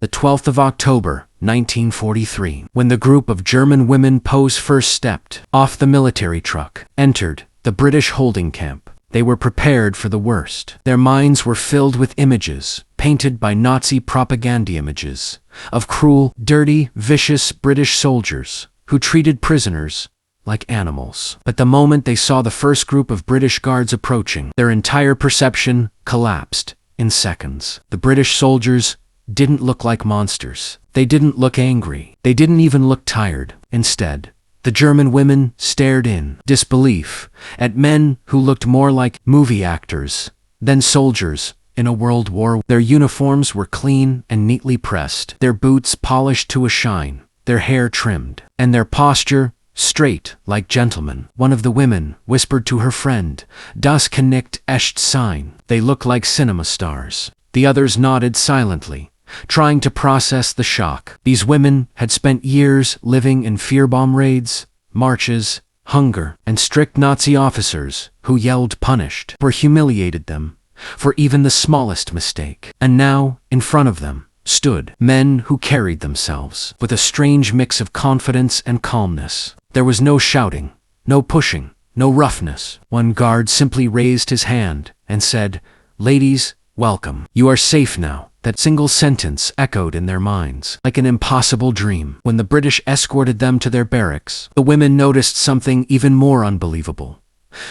the 12th of October, 1943, when the group of German women POWs first stepped off the military truck, entered the British holding camp. They were prepared for the worst. Their minds were filled with images, painted by Nazi propaganda images, of cruel, dirty, vicious British soldiers who treated prisoners like animals. But the moment they saw the first group of British guards approaching, their entire perception collapsed in seconds. The British soldiers didn't look like monsters. They didn't look angry. They didn't even look tired. Instead, the German women stared in disbelief at men who looked more like movie actors than soldiers in a world war. Their uniforms were clean and neatly pressed, their boots polished to a shine, their hair trimmed, and their posture straight like gentlemen. One of the women whispered to her friend, "Das kann nicht echt sein." They look like cinema stars. The others nodded silently, trying to process the shock. These women had spent years living in fear bomb raids, marches, hunger, and strict Nazi officers who yelled punished or humiliated them for even the smallest mistake. And now, in front of them, stood men who carried themselves with a strange mix of confidence and calmness. There was no shouting, no pushing, no roughness. One guard simply raised his hand and said, "Ladies, welcome. You are safe now." That single sentence echoed in their minds like an impossible dream. When the British escorted them to their barracks, the women noticed something even more unbelievable.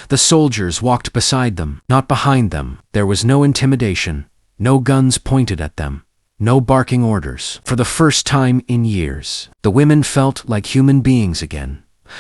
The soldiers walked beside them, not behind them. There was no intimidation, no guns pointed at them, no barking orders. For the first time in years, the women felt like human beings again,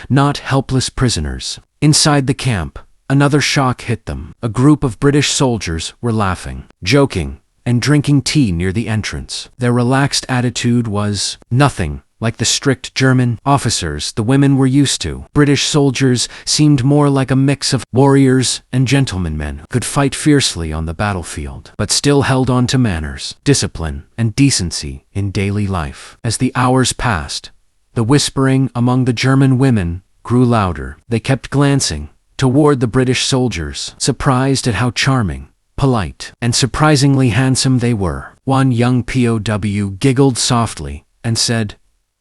not helpless prisoners. Inside the camp, another shock hit them. A group of British soldiers were laughing, joking, and drinking tea near the entrance. Their relaxed attitude was nothing like the strict German officers the women were used to. British soldiers seemed more like a mix of warriors and gentlemen, who could fight fiercely on the battlefield, but still held on to manners, discipline, and decency in daily life. As the hours passed, the whispering among the German women grew louder. They kept glancing toward the British soldiers, surprised at how charming, polite, and surprisingly handsome they were. One young POW giggled softly and said,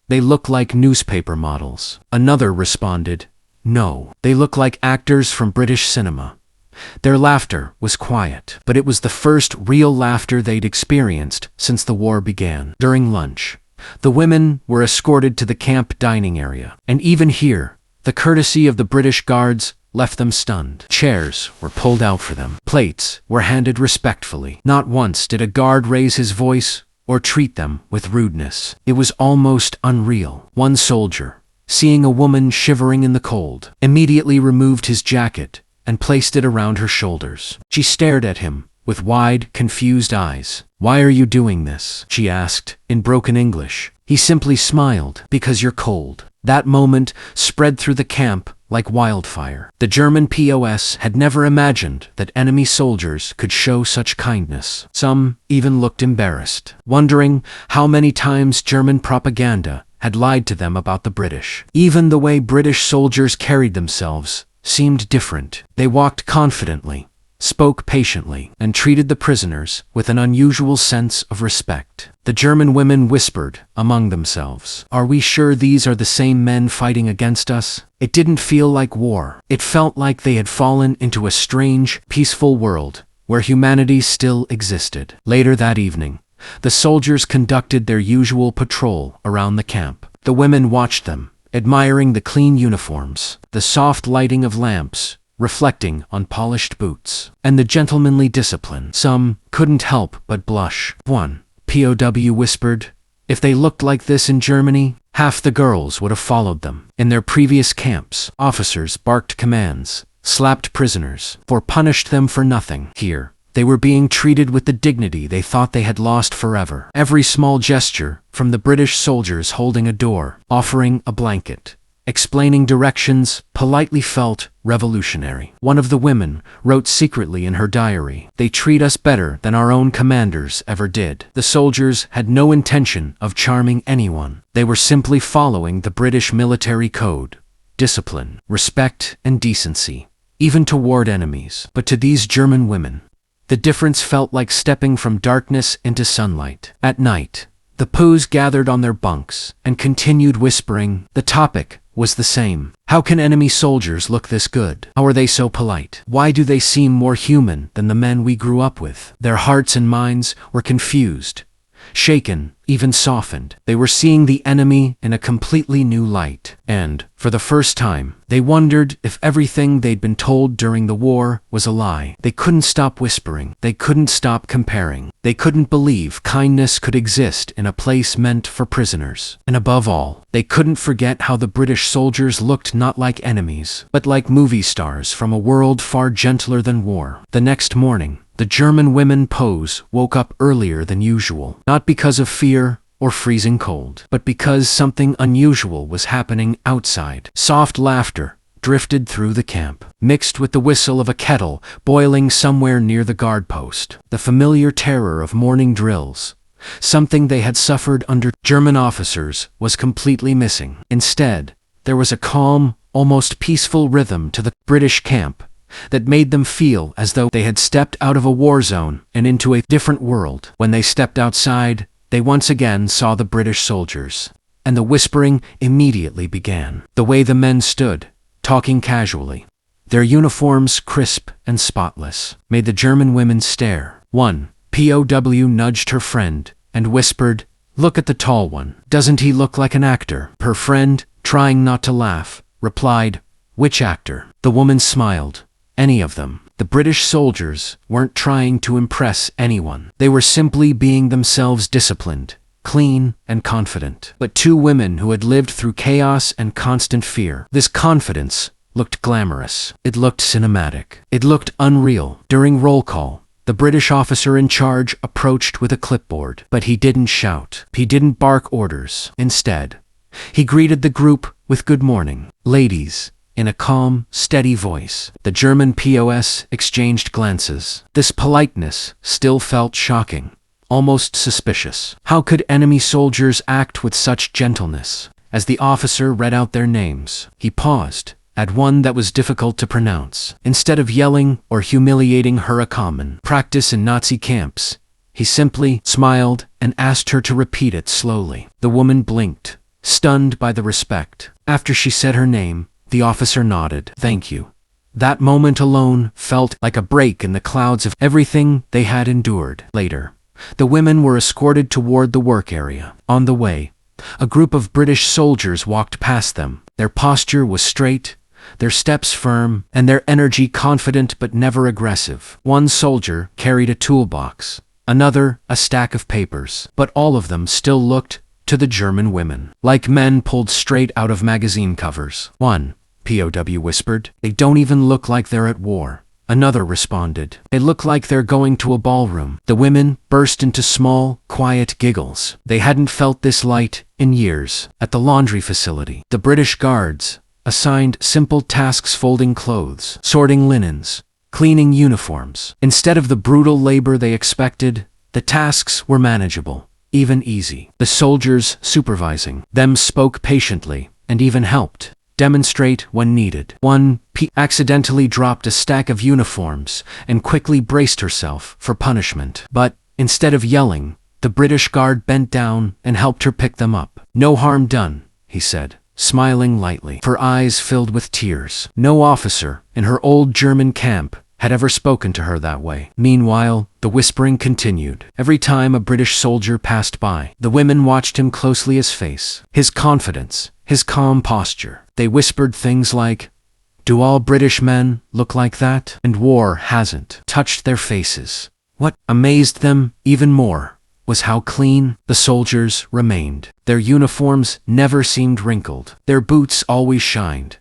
"They look like newspaper models." Another responded, "No, they look like actors from British cinema." Their laughter was quiet, but it was the first real laughter they'd experienced since the war began. During lunch, the women were escorted to the camp dining area, and even here, the courtesy of the British guards left them stunned. Chairs were pulled out for them. Plates were handed respectfully. Not once did a guard raise his voice or treat them with rudeness. It was almost unreal. One soldier, seeing a woman shivering in the cold, immediately removed his jacket and placed it around her shoulders. She stared at him with wide, confused eyes. "Why are you doing this?" she asked in broken English. He simply smiled. "Because you're cold." That moment spread through the camp like wildfire. The German POS had never imagined that enemy soldiers could show such kindness. Some even looked embarrassed, wondering how many times German propaganda had lied to them about the British. Even the way British soldiers carried themselves seemed different. They walked confidently, spoke patiently, and treated the prisoners with an unusual sense of respect. The German women whispered among themselves, "Are we sure these are the same men fighting against us?" It didn't feel like war. It felt like they had fallen into a strange, peaceful world where humanity still existed. Later that evening, the soldiers conducted their usual patrol around the camp. The women watched them, admiring the clean uniforms, the soft lighting of lamps reflecting on polished boots, and the gentlemanly discipline. Some couldn't help but blush. One POW whispered, "If they looked like this in Germany, half the girls would have followed them." In their previous camps, officers barked commands, slapped prisoners, or punished them for nothing. Here, they were being treated with the dignity they thought they had lost forever. Every small gesture, from the British soldiers holding a door, offering a blanket, explaining directions, politely felt revolutionary. One of the women wrote secretly in her diary, "They treat us better than our own commanders ever did." The soldiers had no intention of charming anyone. They were simply following the British military code: discipline, respect, and decency, even toward enemies. But to these German women, the difference felt like stepping from darkness into sunlight. At night, The POWs gathered on their bunks and continued whispering. The topic was the same. How can enemy soldiers look this good? How are they so polite? Why do they seem more human than the men we grew up with? Their hearts and minds were confused, shaken, even softened. They were seeing the enemy in a completely new light. And, for the first time, they wondered if everything they'd been told during the war was a lie. They couldn't stop whispering. They couldn't stop comparing. They couldn't believe kindness could exist in a place meant for prisoners. And above all, they couldn't forget how the British soldiers looked not like enemies, but like movie stars from a world far gentler than war. The next morning, the German women POWs woke up earlier than usual, not because of fear or freezing cold, but because something unusual was happening outside. Soft laughter drifted through the camp, mixed with the whistle of a kettle boiling somewhere near the guard post. The familiar terror of morning drills, something they had suffered under German officers, was completely missing. Instead, there was a calm, almost peaceful rhythm to the British camp that made them feel as though they had stepped out of a war zone and into a different world. When they stepped outside, they once again saw the British soldiers, and the whispering immediately began. The way the men stood, talking casually, their uniforms crisp and spotless, made the German women stare. One POW nudged her friend and whispered, "Look at the tall one. Doesn't he look like an actor?" Her friend, trying not to laugh, replied, "Which actor?" The woman smiled. "Any of them." The British soldiers weren't trying to impress anyone. They were simply being themselves, disciplined, clean, and confident. But two women who had lived through chaos and constant fear. This confidence looked glamorous. It looked cinematic. It looked unreal. During roll call, the British officer in charge approached with a clipboard. But he didn't shout. He didn't bark orders. Instead, he greeted the group with "Good morning, ladies," in a calm, steady voice. The German POS exchanged glances. This politeness still felt shocking, almost suspicious. How could enemy soldiers act with such gentleness? As the officer read out their names, he paused at one that was difficult to pronounce. Instead of yelling or humiliating her a common practice in Nazi camps, he simply smiled and asked her to repeat it slowly. The woman blinked, stunned by the respect. After she said her name, the officer nodded. "Thank you." That moment alone felt like a break in the clouds of everything they had endured. Later, the women were escorted toward the work area. On the way, a group of British soldiers walked past them. Their posture was straight, their steps firm, and their energy confident but never aggressive. One soldier carried a toolbox, another a stack of papers, but all of them still looked to the German women like men pulled straight out of magazine covers. One POW whispered, "They don't even look like they're at war." Another responded, "They look like they're going to a ballroom." The women burst into small, quiet giggles. They hadn't felt this light in years. At the laundry facility, the British guards assigned simple tasks: folding clothes, sorting linens, cleaning uniforms. Instead of the brutal labor they expected, the tasks were manageable, even easy. The soldiers supervising them spoke patiently and even helped demonstrate when needed. One accidentally dropped a stack of uniforms and quickly braced herself for punishment. But, instead of yelling, the British guard bent down and helped her pick them up. "No harm done," he said, smiling lightly. Her eyes filled with tears. No officer in her old German camp had ever spoken to her that way. Meanwhile, the whispering continued. Every time a British soldier passed by, the women watched him closely: his face, his confidence, his calm posture. They whispered things like, "Do all British men look like that?" And war hasn't touched their faces. What amazed them even more was how clean the soldiers remained. Their uniforms never seemed wrinkled. Their boots always shined.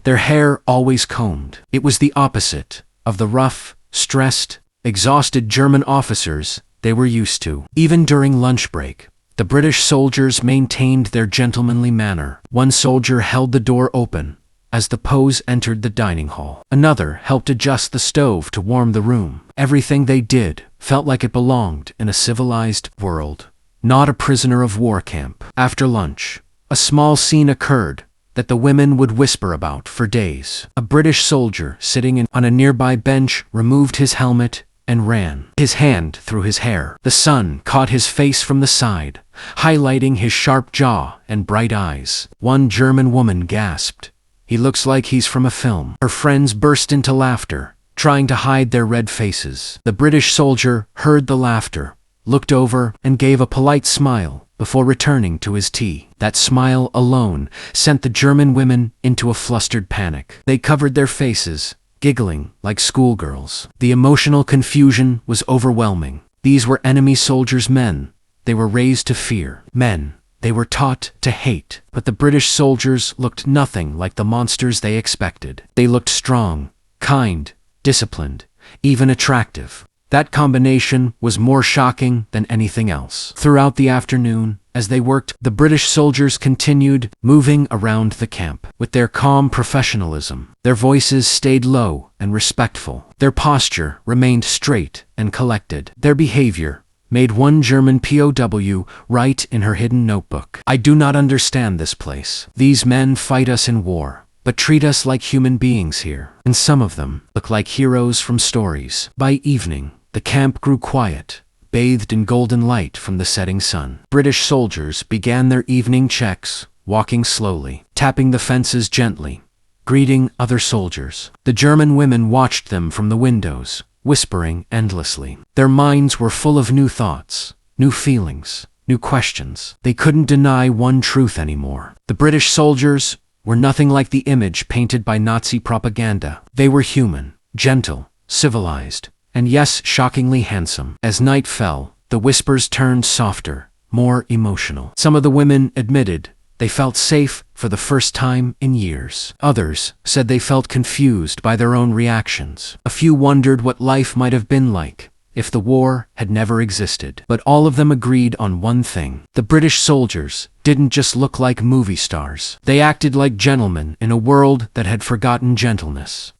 Their hair always combed. It was the opposite of the rough, stressed, exhausted German officers they were used to. Even during lunch break, the British soldiers maintained their gentlemanly manner. One soldier held the door open as the POWs entered the dining hall. Another helped adjust the stove to warm the room. Everything they did felt like it belonged in a civilized world, not a prisoner of war camp. After lunch, a small scene occurred that the women would whisper about for days. A British soldier sitting on a nearby bench removed his helmet and ran, his hand through his hair. The sun caught his face from the side, highlighting his sharp jaw and bright eyes. One German woman gasped, "He looks like he's from a film." Her friends burst into laughter, trying to hide their red faces. The British soldier heard the laughter, looked over, and gave a polite smile before returning to his tea. That smile alone sent the German women into a flustered panic. They covered their faces, giggling like schoolgirls. The emotional confusion was overwhelming. These were enemy soldiers' men. They were raised to fear. Men. They were taught to hate. But the British soldiers looked nothing like the monsters they expected. They looked strong, kind, disciplined, even attractive. That combination was more shocking than anything else. Throughout the afternoon, as they worked, the British soldiers continued moving around the camp. With their calm professionalism, their voices stayed low and respectful. Their posture remained straight and collected. Their behavior made one German POW write in her hidden notebook, "I do not understand this place. These men fight us in war, but treat us like human beings here." And some of them look like heroes from stories. By evening, the camp grew quiet, bathed in golden light from the setting sun. British soldiers began their evening checks, walking slowly, tapping the fences gently, greeting other soldiers. The German women watched them from the windows, whispering endlessly. Their minds were full of new thoughts, new feelings, new questions. They couldn't deny one truth anymore. The British soldiers were nothing like the image painted by Nazi propaganda. They were human, gentle, civilized, and yes, shockingly handsome. As night fell, the whispers turned softer, more emotional. Some of the women admitted they felt safe for the first time in years. Others said they felt confused by their own reactions. A few wondered what life might have been like if the war had never existed. But all of them agreed on one thing. The British soldiers didn't just look like movie stars. They acted like gentlemen in a world that had forgotten gentleness.